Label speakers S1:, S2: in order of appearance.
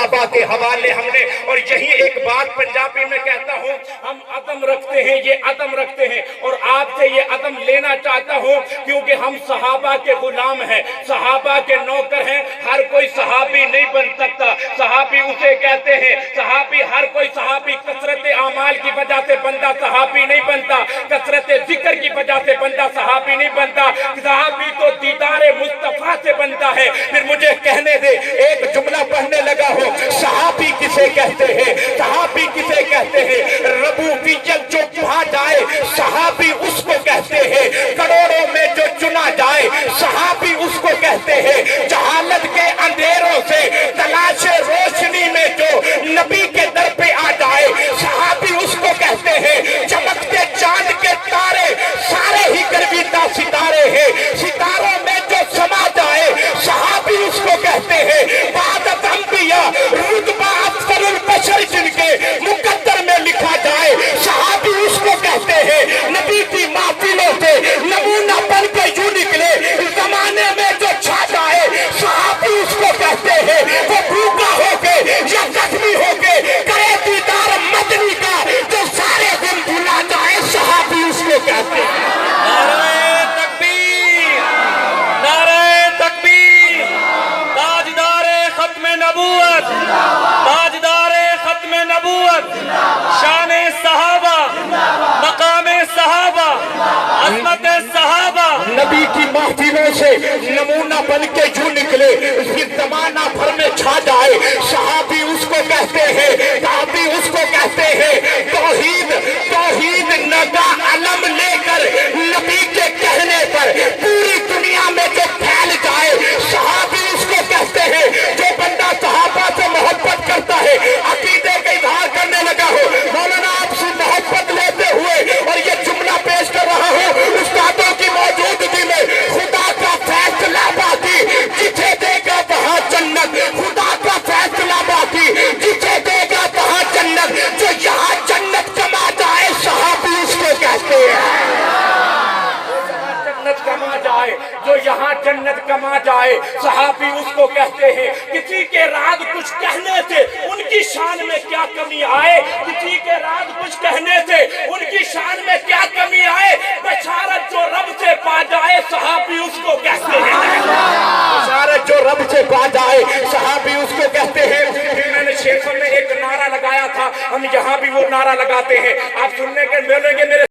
S1: صحابہ کے حوالے ہم نے، اور یہی ایک بات پنجابی میں کہتا ہوں، ہم عدم رکھتے ہیں، یہ عدم رکھتے ہیں، اور آپ سے یہ عدم لینا چاہتا ہوں کیونکہ ہم صحابہ کے غلام ہیں، صحابہ کے نوکر ہیں۔ ہر کوئی صحابی نہیں بن سکتا، صحابی اسے کہتے ہیں، صحابی ہر کوئی صحابی کثرت اعمال کی وجہ سے بندہ صحابی نہیں بنتا، کثرت ذکر کی وجہ سے بندہ صحابی نہیں بنتا، صحابی تو دیدار مصطفیٰ سے بنتا ہے۔ پھر مجھے کہنے دے، ایک جملہ پڑھنے لگا ہو، صحابی کسے کہتے ہیں؟ صحابی کسے کہتے ہیں؟ ربوبیت جو پا جائے صحابی اس کو کہتے ہیں، کروڑوں میں جو چنا جائے صحابی اس کو کہتے ہیں، جہالت کے اندھیروں سے تلاش روشنی میں جو نبی کے در پہ آ جائے صحابی اس کو کہتے ہیں، چمکتے چاند کے تارے سارے ہی گرویدہ ستارے ہیں، ستاروں میں جو سما جائے صحابی اس کو کہتے ہیں، بعدت انبیاء رتبہ افضل البشر جن کے مقدر میں لکھا جائے صحابی اس کو کہتے ہیں، نبی کی محفلوں سے نمونہ بن کے یوں نکلے زمانے میں جو چھا جائے صحابی اس کو کہتے ہیں، وہ بھوکا ہو کے یا زخمی ہو کے کرے دیدار مدنی کا جو سارے دن بھلا جائے صحابی اس کو کہتے ہیں۔
S2: نعرہ تکبیر، نعرہ تکبیر، تاجدار ختم نبوت، تاجدار ختم نبوت، شان صحابہ، مقام صحابہ، عظمت صحابہ،
S1: نبی کی محفلوں سے نمونہ بن کے جو نکلے پھر زمانہ بھر میں چھا جائے صحابی اس کو کہتے ہیں، صحابی اس کو کہتے ہیں۔ توحید نگا علم لے کر نبی کے کہنے پر پوری دنیا میں جو پھیل جائے صحابی اس کو کہتے ہیں۔ جو بندہ صحابہ سے محبت کرتا ہے، عقیدے کا اظہار کرنے لگا ہو، مولانا آپ سے محبت لیتے ہوئے اور یہ جملہ پیش کر رہا ہوں استادوں کی موجودگی میں، خدا کا فیصلہ باقی جسے دے گا وہاں جنت، خدا کا فیصلہ باقی جسے دے گا وہاں جنت، جو یہاں جنت کما جائے صحابی اس کو کہتے ہیں۔ جنت کما جائے، جو یہاں جنت کما جائے صحابی اس کو کہتے ہیں۔ کسی کے راز کچھ کہنے سے ان کی شان میں کیا کمی آئے، کسی کے راز کچھ کہنے سے ان کی شان میں کیا کمی آئے، بشارت جو رب سے پا جائے صحابی اس کو کہتے ہیں۔ بشارت جو رب سے پا جائے صحابی اس کو کہتے ہیں۔ میں نے شیخوں میں ایک نعرہ لگایا تھا، ہم یہاں بھی وہ نعرہ لگاتے ہیں، آپ سننے کے ملیں گے میرے